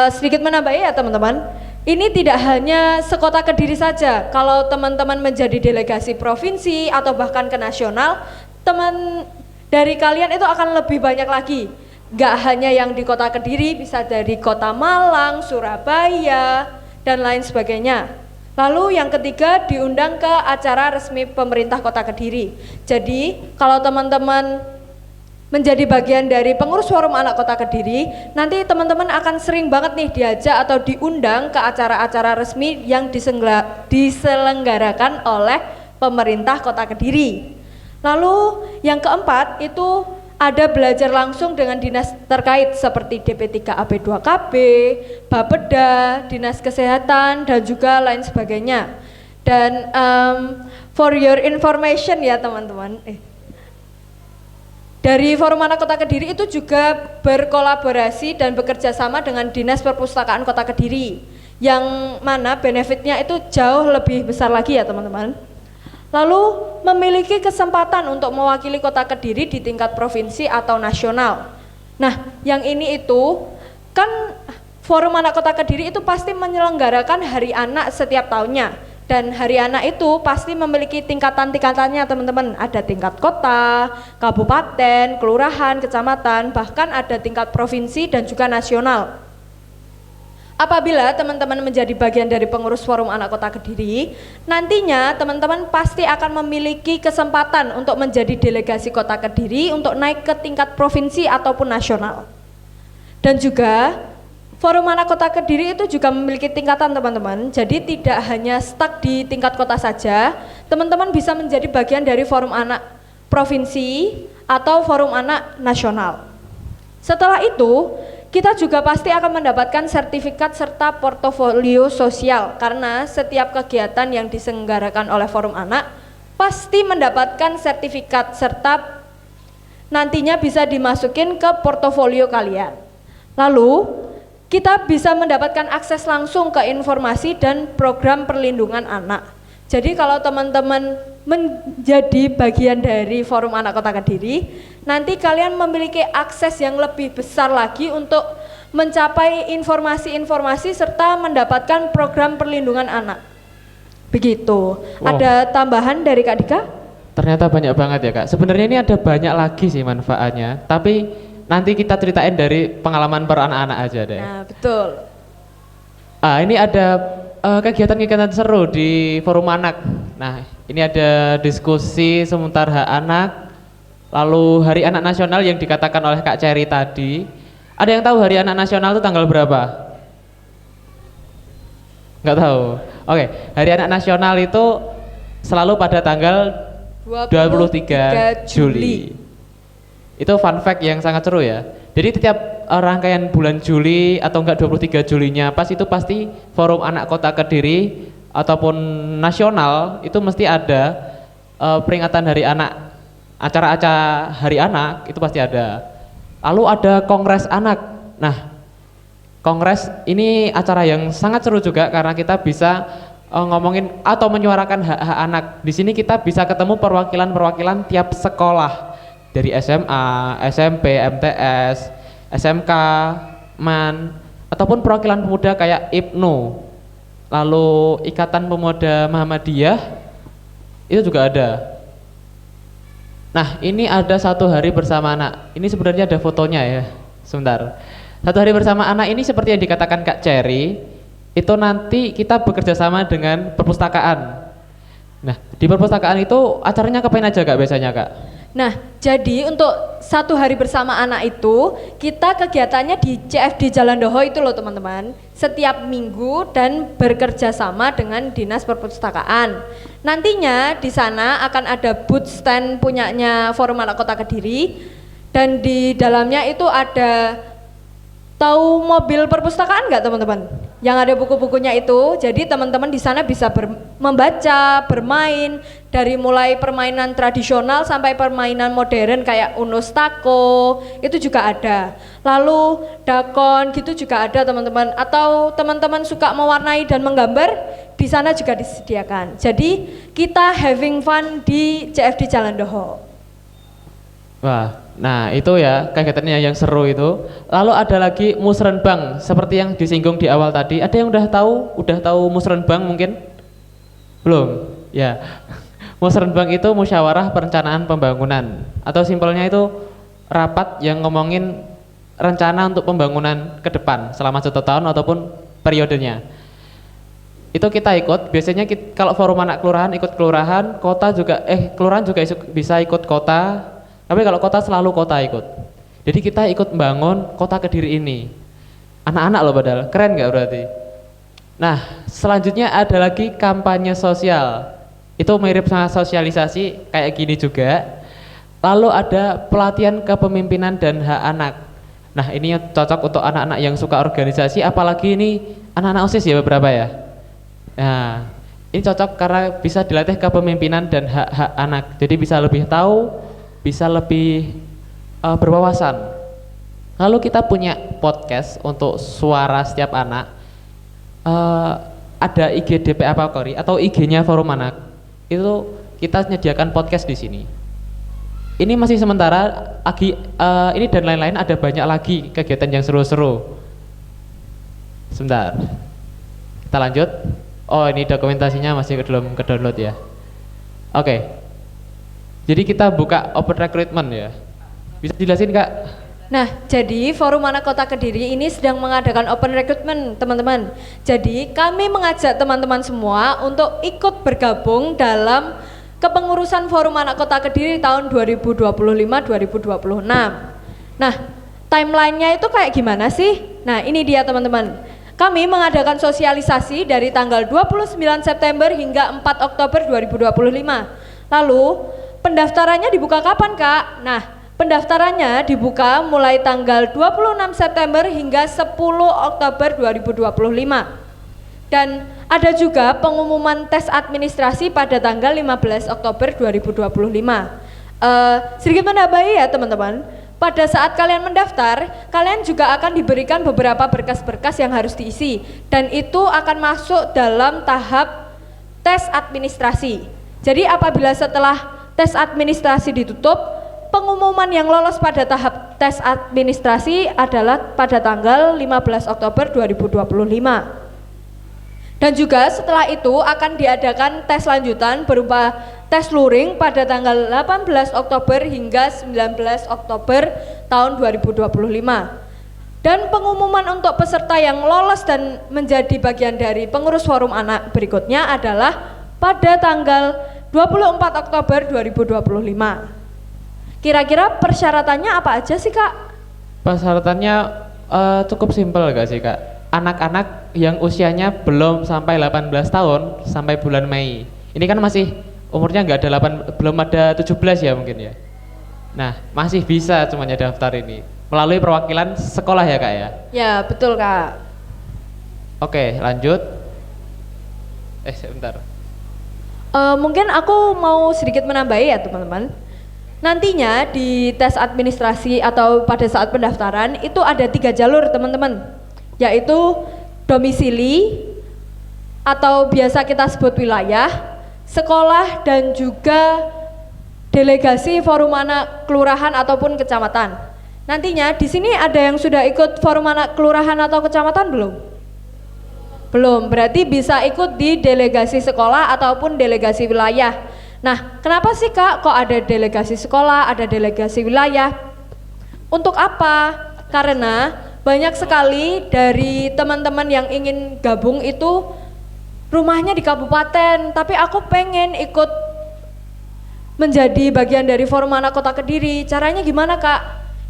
Sedikit menambahi ya teman-teman. Ini tidak hanya sekota Kediri saja. Kalau teman-teman menjadi delegasi provinsi atau bahkan ke nasional, teman dari kalian itu akan lebih banyak lagi. Gak hanya yang di kota Kediri, bisa dari kota Malang, Surabaya, dan lain sebagainya. Lalu yang ketiga diundang ke acara resmi pemerintah Kota Kediri. Jadi kalau teman-teman menjadi bagian dari pengurus forum anak Kota Kediri, nanti teman-teman akan sering banget nih diajak atau diundang ke acara-acara resmi yang diselenggarakan oleh pemerintah Kota Kediri. Lalu yang keempat itu ada belajar langsung dengan dinas terkait seperti DP3AP2KB, Bapeda, Dinas Kesehatan, dan juga lain sebagainya. Dan for your information ya teman-teman, dari Forum Anak Kota Kediri itu juga berkolaborasi dan bekerja sama dengan Dinas Perpustakaan Kota Kediri, yang mana benefitnya itu jauh lebih besar lagi ya teman-teman. Lalu memiliki kesempatan untuk mewakili Kota Kediri di tingkat provinsi atau nasional. Nah, yang ini itu kan Forum Anak Kota Kediri itu pasti menyelenggarakan Hari Anak setiap tahunnya. Dan Hari Anak itu pasti memiliki tingkatan-tingkatannya teman-teman. Ada tingkat kota, kabupaten, kelurahan, kecamatan, bahkan ada tingkat provinsi dan juga nasional. Apabila teman-teman menjadi bagian dari pengurus Forum Anak Kota Kediri, nantinya teman-teman pasti akan memiliki kesempatan untuk menjadi delegasi Kota Kediri untuk naik ke tingkat provinsi ataupun nasional. Dan juga Forum Anak Kota Kediri itu juga memiliki tingkatan teman-teman, jadi tidak hanya stuck di tingkat kota saja, teman-teman bisa menjadi bagian dari Forum Anak Provinsi atau Forum Anak Nasional. Setelah itu, kita juga pasti akan mendapatkan sertifikat serta portofolio sosial, karena setiap kegiatan yang diselenggarakan oleh Forum Anak pasti mendapatkan sertifikat serta nantinya bisa dimasukin ke portofolio kalian. Lalu, kita bisa mendapatkan akses langsung ke informasi dan program perlindungan anak. Jadi kalau teman-teman menjadi bagian dari Forum Anak Kota Kediri, nanti kalian memiliki akses yang lebih besar lagi untuk mencapai informasi-informasi serta mendapatkan program perlindungan anak. Begitu. Wow. Ada tambahan dari Kak Dika? Ternyata banyak banget ya Kak. Sebenarnya ini ada banyak lagi sih manfaatnya, tapi nanti kita ceritain dari pengalaman per anak-anak aja deh. Nah, betul. Ini ada kegiatan-kegiatan seru di Forum Anak. Nah, ini ada diskusi seputar hak anak, lalu Hari Anak Nasional yang dikatakan oleh Kak Cherry tadi. Ada yang tahu Hari Anak Nasional itu tanggal berapa? Nggak tahu. Oke, Hari Anak Nasional itu selalu pada tanggal 23 Juli. Itu fun fact yang sangat seru ya. Jadi tiap rangkaian bulan Juli atau enggak 23 Julinya pas itu pasti Forum Anak Kota Kediri ataupun nasional itu mesti ada peringatan Hari Anak, acara-acara Hari Anak itu pasti ada. Lalu ada Kongres Anak. Nah, Kongres ini acara yang sangat seru juga karena kita bisa ngomongin atau menyuarakan hak-hak anak. Di sini kita bisa ketemu perwakilan-perwakilan tiap sekolah dari SMA, SMP, MTS, SMK, MAN, ataupun perwakilan pemuda kayak IPNU, lalu Ikatan Pemuda Muhammadiyah itu juga ada. Nah, ini ada satu hari bersama anak. Ini sebenarnya ada fotonya ya. Sebentar. Satu hari bersama anak ini seperti yang dikatakan Kak Cherry, itu nanti kita bekerja sama dengan perpustakaan. Nah, di perpustakaan itu acaranya ngapain aja Kak biasanya Kak? Nah, jadi untuk satu hari bersama anak itu kita kegiatannya di CFD Jalan Doho itu loh teman-teman, setiap minggu dan bekerja sama dengan Dinas Perpustakaan. Nantinya di sana akan ada booth stand punyanya Forum Anak Kota Kediri, dan di dalamnya itu ada, tahu mobil perpustakaan nggak teman-teman? Yang ada buku-bukunya itu. Jadi teman-teman di sana bisa membaca, bermain, dari mulai permainan tradisional sampai permainan modern kayak Uno Stako, itu juga ada. Lalu dakon gitu juga ada teman-teman. Atau teman-teman suka mewarnai dan menggambar, di sana juga disediakan. Jadi kita having fun di CFD Jalan Doho. Wah, nah itu ya kegiatannya yang seru itu. Lalu ada lagi musrenbang seperti yang disinggung di awal tadi. Ada yang udah tahu musrenbang mungkin? Belum? Ya. Musrenbang itu musyawarah perencanaan pembangunan, atau simpelnya itu rapat yang ngomongin rencana untuk pembangunan ke depan selama 1 tahun ataupun periodenya. Itu kita ikut. Biasanya kalau forum anak kelurahan ikut kelurahan, kota juga kelurahan juga bisa ikut kota. Tapi kalau kota selalu kota ikut. Jadi kita ikut membangun kota Kediri ini. Anak-anak loh padahal, keren nggak berarti? Nah, selanjutnya ada lagi kampanye sosial. Itu mirip sama sosialisasi kayak gini juga. Lalu ada pelatihan kepemimpinan dan hak anak. Nah, ini yang cocok untuk anak-anak yang suka organisasi, apalagi ini anak-anak OSIS ya beberapa ya. Nah, ini cocok karena bisa dilatih kepemimpinan dan hak-hak anak. Jadi bisa lebih tahu, bisa lebih berwawasan. Lalu kita punya podcast untuk suara setiap anak. Ada IG DPA Pakori atau IG-nya Forum Anak. Itu kita menyediakan podcast di sini. Ini masih sementara. Ini dan lain-lain ada banyak lagi kegiatan yang seru-seru. Sebentar. Kita lanjut. Oh, ini dokumentasinya masih belum ke download ya. Oke. Jadi kita buka open recruitment ya. Bisa jelasin Kak? Nah, jadi Forum Anak Kota Kediri ini sedang mengadakan open recruitment teman-teman. Jadi kami mengajak teman-teman semua untuk ikut bergabung dalam kepengurusan Forum Anak Kota Kediri tahun 2025-2026. Nah, timelinenya itu kayak gimana sih? Nah, ini dia teman-teman. Kami mengadakan sosialisasi dari tanggal 29 September hingga 4 Oktober 2025. Lalu pendaftarannya dibuka kapan Kak? Nah, pendaftarannya dibuka mulai tanggal 26 September hingga 10 Oktober 2025. Dan ada juga pengumuman tes administrasi pada tanggal 15 Oktober 2025. Sedikit menambahi ya teman-teman, pada saat kalian mendaftar, kalian juga akan diberikan beberapa berkas-berkas yang harus diisi, dan itu akan masuk dalam tahap tes administrasi. Jadi apabila setelah tes administrasi ditutup, pengumuman yang lolos pada tahap tes administrasi adalah pada tanggal 15 Oktober 2025. Dan juga setelah itu akan diadakan tes lanjutan berupa tes luring pada tanggal 18 Oktober hingga 19 Oktober tahun 2025. Dan pengumuman untuk peserta yang lolos dan menjadi bagian dari pengurus Forum Anak berikutnya adalah pada tanggal 24 Oktober 2025. Kira-kira persyaratannya apa aja sih Kak? Persyaratannya cukup simpel gak sih Kak? Anak-anak yang usianya belum sampai 18 tahun sampai bulan Mei. Ini kan masih umurnya belum ada 17 ya mungkin ya. Nah, masih bisa semuanya daftar ini melalui perwakilan sekolah ya Kak ya? Ya, betul Kak. Oke, lanjut. Sebentar. Mungkin aku mau sedikit menambahi ya teman-teman. Nantinya di tes administrasi atau pada saat pendaftaran itu ada 3 jalur teman-teman, yaitu domisili, atau biasa kita sebut wilayah, sekolah, dan juga delegasi forum anak kelurahan ataupun kecamatan. Nantinya di sini ada yang sudah ikut forum anak kelurahan atau kecamatan belum? Belum, berarti bisa ikut di delegasi sekolah ataupun delegasi wilayah. Nah, kenapa sih Kak kok ada delegasi sekolah, ada delegasi wilayah? Untuk apa? Karena banyak sekali dari teman-teman yang ingin gabung itu rumahnya di kabupaten, tapi aku pengen ikut menjadi bagian dari forum anak kota Kediri. Caranya gimana Kak?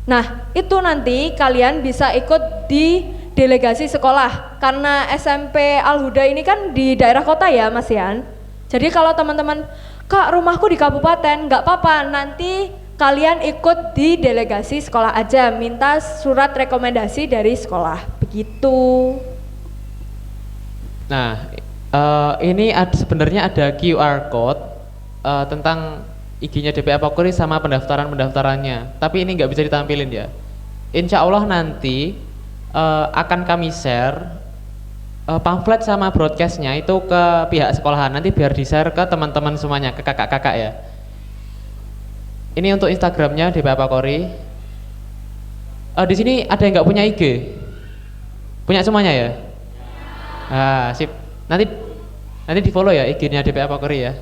Nah, itu nanti kalian bisa ikut di delegasi sekolah, karena SMP Al-Huda ini kan di daerah kota ya Mas Yan. Jadi kalau teman-teman, Kak rumahku di kabupaten, nggak apa-apa, nanti kalian ikut di delegasi sekolah aja, minta surat rekomendasi dari sekolah, begitu. Nah, ini sebenarnya ada QR code tentang IG-nya DPA Pakori sama pendaftarannya, tapi ini nggak bisa ditampilin ya. Insya Allah nanti akan kami share pamflet sama broadcastnya itu ke pihak sekolahan, nanti biar di-share ke teman-teman semuanya, ke kakak-kakak ya. Ini untuk Instagramnya DPA Pakori. Di sini ada yang nggak punya IG? Punya semuanya ya? Sip. Nanti di follow ya IG-nya DPA Pakori ya.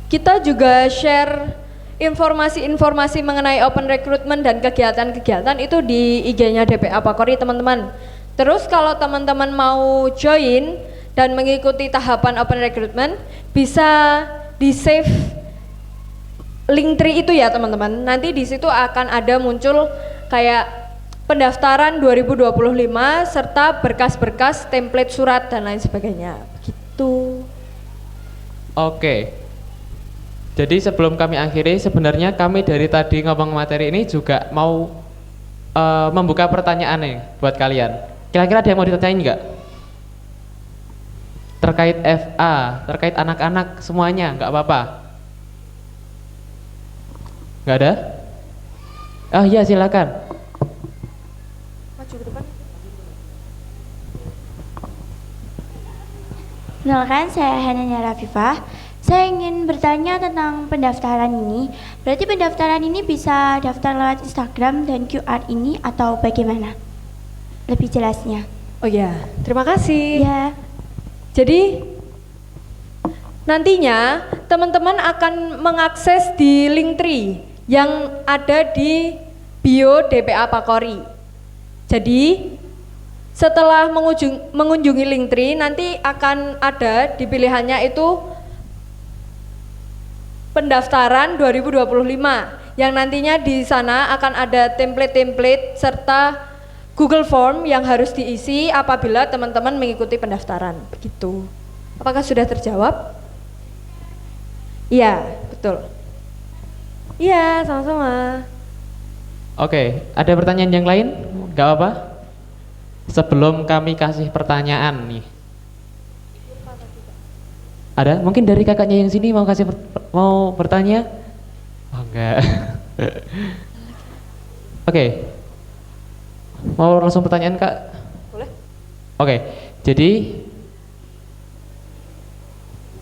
Kita juga share informasi-informasi mengenai open recruitment dan kegiatan-kegiatan itu di IG-nya DPA Pakori teman-teman. Terus kalau teman-teman mau join dan mengikuti tahapan open recruitment, bisa di-save Linktree itu ya teman-teman. Nanti di situ akan ada muncul kayak pendaftaran 2025 serta berkas-berkas, template surat dan lain sebagainya. Gitu. Oke. Jadi sebelum kami akhiri, sebenarnya kami dari tadi ngomong materi ini juga mau membuka pertanyaan nih buat kalian. Kira-kira ada yang mau ditanyain nggak? Terkait FA, terkait anak-anak semuanya, nggak apa-apa? Nggak ada? Oh iya silakan. Maju ke depan. Kenalkan, saya Hananya Rafifah. Saya ingin bertanya tentang pendaftaran ini. Berarti pendaftaran ini bisa daftar lewat Instagram dan QR ini atau bagaimana? Lebih jelasnya. Oh ya, terima kasih. Ya. Jadi nantinya teman-teman akan mengakses di Linktree yang ada di bio DPA Pakori. Jadi setelah mengunjungi Linktree, nanti akan ada di pilihannya itu pendaftaran 2025 yang nantinya di sana akan ada template-template serta Google Form yang harus diisi apabila teman-teman mengikuti pendaftaran. Begitu. Apakah sudah terjawab? Iya, betul. Iya, sama-sama. Oke, ada pertanyaan yang lain? Gak apa-apa? Sebelum kami kasih pertanyaan nih. Ada? Mungkin dari kakaknya yang sini mau bertanya? Oh enggak. Oke. Mau langsung pertanyaan Kak? Boleh. Oke, jadi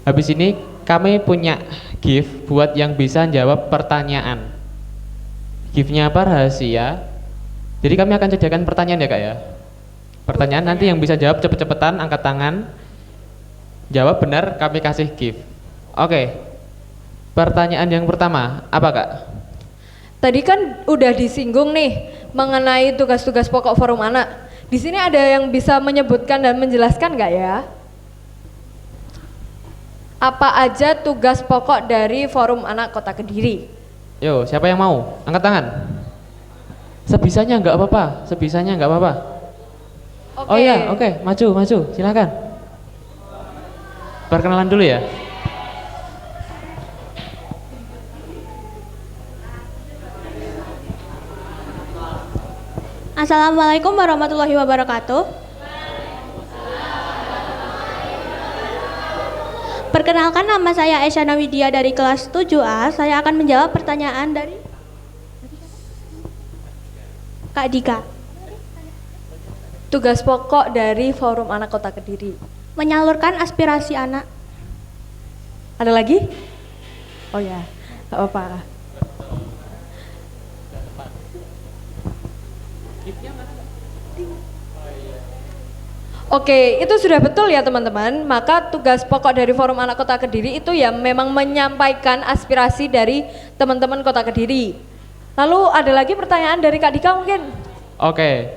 habis ini kami punya gift buat yang bisa jawab pertanyaan. Giftnya apa? Rahasia. Jadi kami akan sediakan pertanyaan ya Kak ya. Pertanyaan nanti yang bisa jawab cepet-cepetan angkat tangan. Jawab benar kami kasih gift. Oke. Pertanyaan yang pertama apa Kak? Tadi kan udah disinggung nih mengenai tugas-tugas pokok forum anak. Di sini ada yang bisa menyebutkan dan menjelaskan nggak ya? Apa aja tugas pokok dari forum anak Kota Kediri? Yo, siapa yang mau? Angkat tangan. Sebisanya nggak apa-apa. Sebisanya nggak apa-apa. Oke. Oh iya, oke. Maju, silakan. Perkenalan dulu ya. Assalamualaikum warahmatullahi wabarakatuh. Perkenalkan, nama saya Esyana Widya dari kelas 7A. Saya akan menjawab pertanyaan dari Kak Dika. Tugas pokok dari Forum Anak Kota Kediri. Menyalurkan aspirasi anak. Ada lagi? Oh ya, nggak apa-apa. Oke, itu sudah betul ya teman-teman. Maka tugas pokok dari Forum Anak Kota Kediri itu ya memang menyampaikan aspirasi dari teman-teman Kota Kediri. Lalu ada lagi pertanyaan dari Kak Dika mungkin? Oke,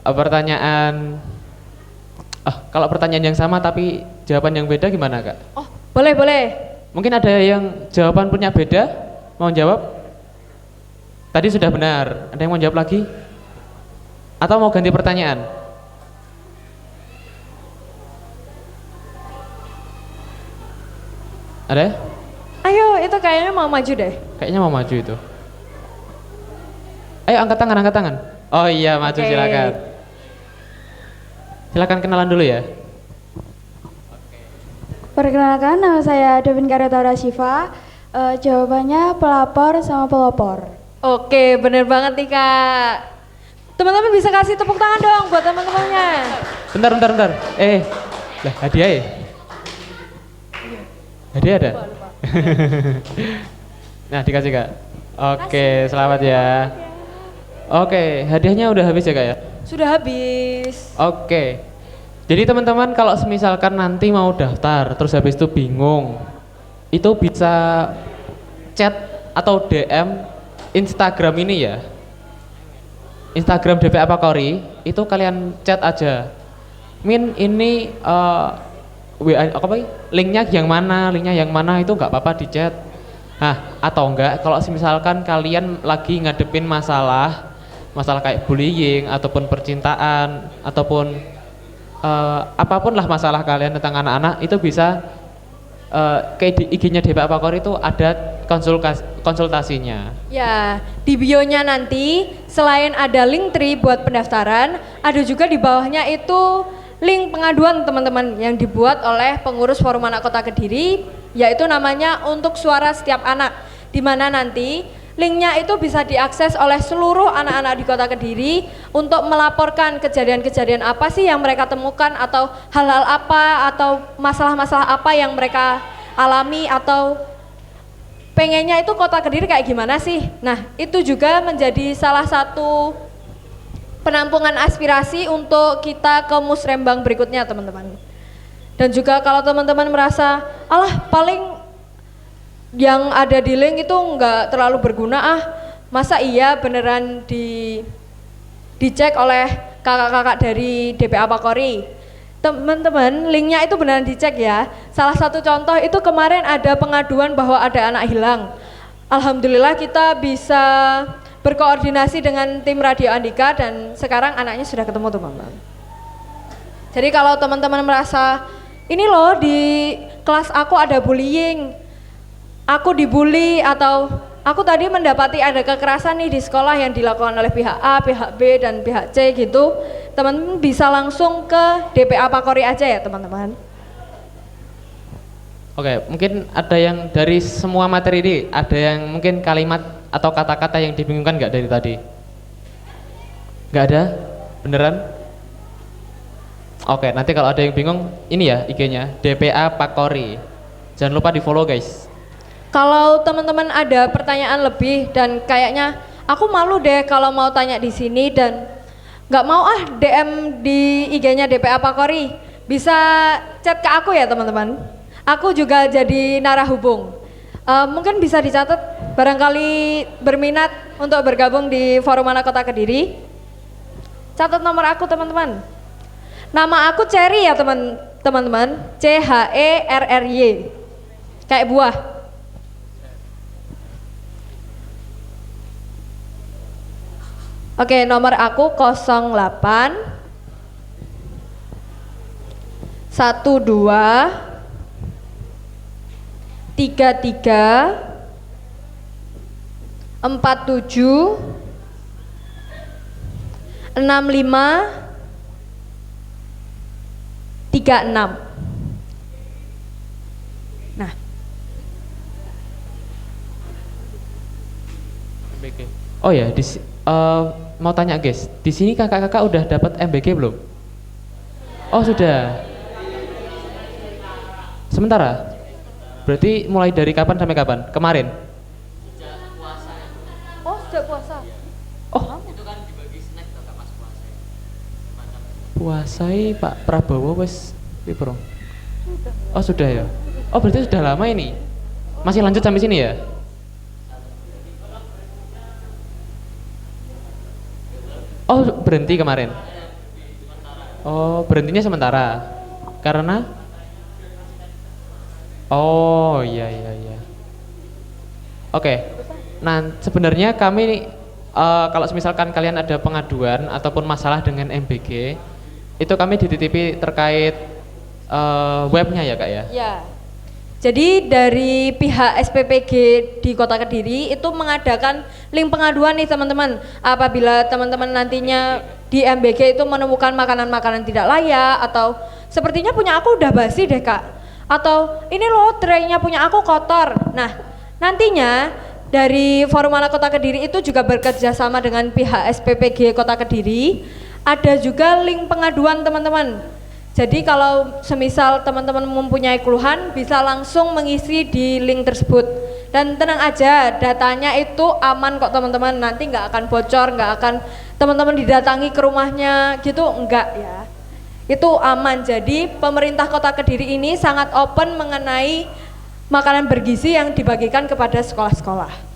pertanyaan. Kalau pertanyaan yang sama tapi jawaban yang beda gimana Kak? Oh, boleh, boleh. Mungkin ada yang jawaban punya beda, mau jawab? Tadi sudah benar, ada yang mau jawab lagi? Atau mau ganti pertanyaan? Ada? Ayo, itu kayaknya mau maju deh. Kayaknya mau maju itu. Ayo angkat tangan, angkat tangan. Oh iya, maju Oke. silakan. Silakan kenalan dulu ya. Perkenalkan, nama saya Devin Karetara Shiva. Jawabannya pelapor sama pelopor. Oke, bener banget nih Kak. Teman-teman bisa kasih tepuk tangan dong buat teman-temannya. Bentar. Lah hadiah ya? Hadiah ada? Nah dikasih Kak. Oke, selamat ya. Oke, hadiahnya udah habis ya Kak ya? Sudah habis. Oke. Jadi teman-teman kalau misalkan nanti mau daftar terus habis itu bingung, itu bisa chat atau DM Instagram ini ya. Instagram DPA Pakori itu kalian chat aja. Min ini WA apa ya? Linknya yang mana itu nggak apa-apa di chat. Nah, atau enggak kalau misalkan kalian lagi ngadepin masalah kayak bullying ataupun percintaan ataupun apapun lah masalah kalian tentang anak-anak itu bisa ke IG-nya DPA Pakori itu ada konsultasinya. Ya, di bio-nya nanti selain ada link tree buat pendaftaran, ada juga di bawahnya itu link pengaduan teman-teman yang dibuat oleh pengurus Forum Anak Kota Kediri, yaitu namanya Untuk Suara Setiap Anak, di mana nanti linknya itu bisa diakses oleh seluruh anak-anak di Kota Kediri untuk melaporkan kejadian-kejadian apa sih yang mereka temukan atau hal-hal apa atau masalah-masalah apa yang mereka alami atau pengennya itu Kota Kediri kayak gimana sih. Nah, itu juga menjadi salah satu penampungan aspirasi untuk kita ke musrembang berikutnya teman-teman. Dan juga kalau teman-teman merasa alah paling yang ada di link itu nggak terlalu berguna masa iya beneran dicek oleh kakak-kakak dari DPA Pakori. Teman-teman, linknya itu beneran dicek ya. Salah satu contoh itu kemarin ada pengaduan bahwa ada anak hilang. Alhamdulillah kita bisa berkoordinasi dengan tim Radio Andika dan sekarang anaknya sudah ketemu teman-teman. Jadi kalau teman-teman merasa ini loh di kelas aku ada bullying, aku dibully atau aku tadi mendapati ada kekerasan nih di sekolah yang dilakukan oleh pihak A, pihak B dan pihak C gitu, teman-teman bisa langsung ke DPA Pakori aja ya teman-teman. Oke, mungkin ada yang dari semua materi ini, ada yang mungkin kalimat atau kata-kata yang dibingungkan nggak dari tadi? Nggak ada? Beneran? Oke, nanti kalau ada yang bingung, ini ya IG-nya, DPA Pakori. Jangan lupa di follow guys. Kalau teman-teman ada pertanyaan lebih dan kayaknya aku malu deh kalau mau tanya di sini dan nggak mau DM di IG-nya DPA Pakori, bisa chat ke aku ya teman-teman. Aku juga jadi narahubung. Mungkin bisa dicatat barangkali berminat untuk bergabung di Forum Anak Kota Kediri. Catat nomor aku teman-teman. Nama aku Cherry ya teman-teman. CHERRY. Kayak buah. Oke, nomor aku 08 12 33 47 65 36. Nah, Oh ya, mau tanya guys, di sini kakak-kakak udah dapat MBG belum? Oh sudah. Sementara. Berarti mulai dari kapan sampai kapan? Kemarin. Oh, sejak puasa. Oh. Puasai Pak Prabowo wes piro? Oh sudah ya. Oh berarti sudah lama ini. Masih lanjut sampai sini ya? Oh berhenti kemarin. Oh berhentinya sementara. Karena? Oh iya iya iya. Oke. Nah sebenarnya kami kalau misalkan kalian ada pengaduan ataupun masalah dengan MBG, itu kami dititipi terkait webnya ya kak ya? Ya. Jadi dari pihak SPPG di Kota Kediri itu mengadakan link pengaduan nih teman-teman. Apabila teman-teman nantinya di MBG itu menemukan makanan-makanan tidak layak atau sepertinya punya aku udah basi deh kak. Atau ini loh traynya punya aku kotor. Nah nantinya dari Forum Anak Kota Kediri itu juga bekerja sama dengan pihak SPPG Kota Kediri. Ada juga link pengaduan teman-teman. Jadi kalau semisal teman-teman mempunyai keluhan bisa langsung mengisi di link tersebut. Dan tenang aja, datanya itu aman kok teman-teman. Nanti nggak akan bocor, nggak akan teman-teman didatangi ke rumahnya gitu, enggak ya. Itu aman. Jadi pemerintah Kota Kediri ini sangat open mengenai makanan bergizi yang dibagikan kepada sekolah-sekolah.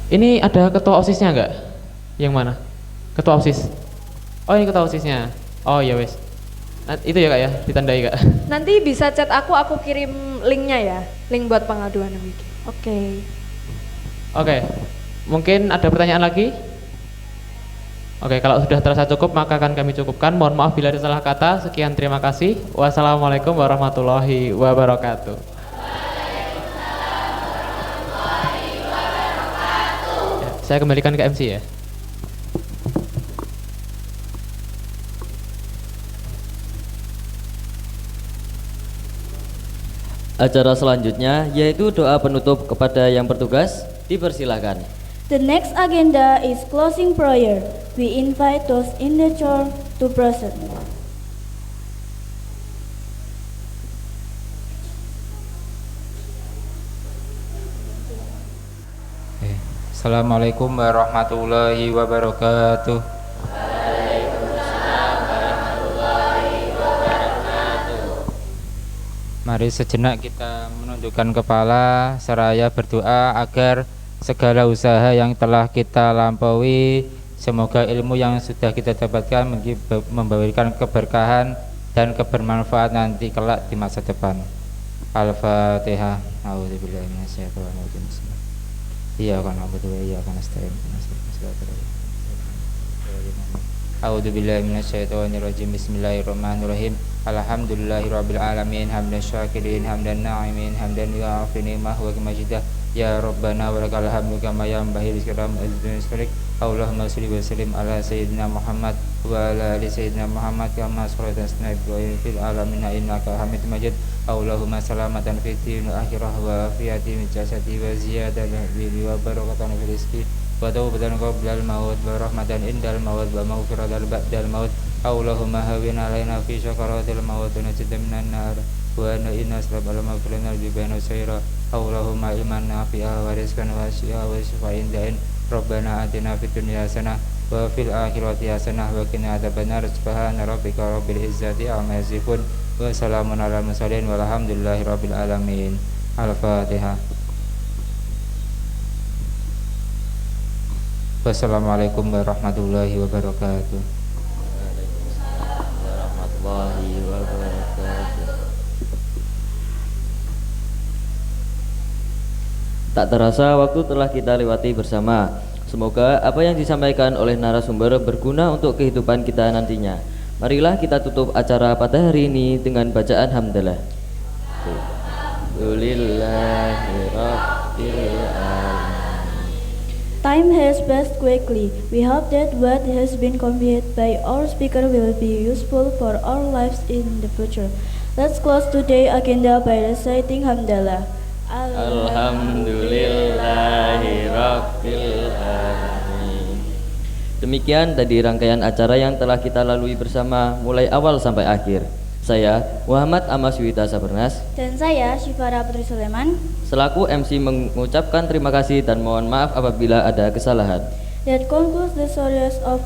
Ini ada ketua OSISnya enggak? Yang mana? Ketua OSIS. Oh ini ketua OSISnya. Oh ya wes. Nah, itu ya kak ya, ditandai kak. Nanti bisa chat aku kirim linknya ya, link buat pengaduan MBG. Oke. Mungkin ada pertanyaan lagi? Oke, kalau sudah terasa cukup maka akan kami cukupkan. Mohon maaf bila ada salah kata. Sekian, terima kasih. Wassalamualaikum warahmatullahi wabarakatuh. Saya kembalikan ke MC ya. Acara selanjutnya yaitu doa penutup kepada yang bertugas. Dipersilakan. The next agenda is closing prayer. We invite those in the church to proceed. Assalamualaikum warahmatullahi wabarakatuh. Mari sejenak kita menundukkan kepala seraya berdoa agar segala usaha yang telah kita lampaui, semoga ilmu yang sudah kita dapatkan memberikan keberkahan dan kebermanfaat nanti kelak di masa depan. Al-Fatihah. A'udzubillahi minasyaitonir rajim. Iyyaka na'budu wa iyyaka nasta'in. A'udzubillahi minasyaitonir rajim. Bismillahirrahmanirrahim. Alhamdulillahirabbil alamin, hamdan syakirin, hamdan na'imin, hamdan yu'afi ni'mah wa majidah. Ya Rabbana wa lakal hamdu kama yanbaghi li karamati wajhik. Allahumma shalli wa sallim ala sayyidina Muhammad wa ala ali sayyidina Muhammad kama shallaita ala Ibrahim fil alamin innaka Hamidum Majid. Allahumma salamatan fid din akhirah wa afiyati min jasadi wa ziyadatan bi wa barakatan fil rizqi wa tawbatan qabla al maut wa rahmatan indal maut wa maghfiratan ba'dal maut. Allahumma hawwin alaina fi sakaratil maut wa najjina minan nar wa inna sallallahu alaihi wa sallam sayra. Allahumma ilman nafi'a wa rizqan wasi'a wa shifa'in da'in. Rabbana atina fid dunya hasanah wa fil akhirati hasanah wa qina adzabannar. Subhana rabbika rabbil izzati amma yasifun wa salamun alal mursalin walhamdulillahi rabbil alamin. Al-Fatihah. Wassalamualaikum warahmatullahi wabarakatuh. Warahmatullahi wabarakatuh. Tak terasa waktu telah kita lewati bersama. Semoga apa yang disampaikan oleh narasumber berguna untuk kehidupan kita nantinya. Marilah kita tutup acara pada hari ini dengan bacaan hamdalah. Time has passed quickly. We hope that what has been conveyed by our speaker will be useful for our lives in the future. Let's close today's agenda by reciting Hamdalah. Alhamdulillahirabbil alamin. Demikian tadi rangkaian acara yang telah kita lalui bersama mulai awal sampai akhir. Saya Muhammad Amaswita Sabernas Dan saya Syifara Putri Sulaiman selaku MC mengucapkan terima kasih dan mohon maaf apabila ada kesalahan. that concludes the series of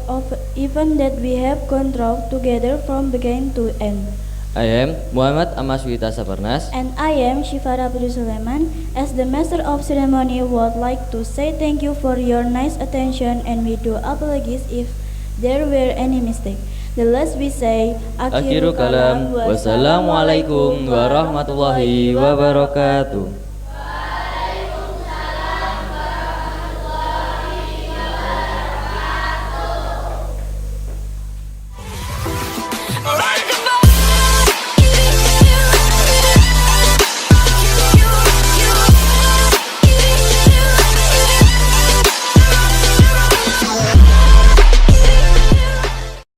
event that we have gone through together from beginning to end. I am Muhammad Amaswita Sabernas. And I am Syifara Putri Sulaiman. As the master of ceremony, would like to say thank you for your nice attention, and we do apologize if there were any mistake. The last we say, Akhirul kalam. Wassalamualaikum warahmatullahi wabarakatuh.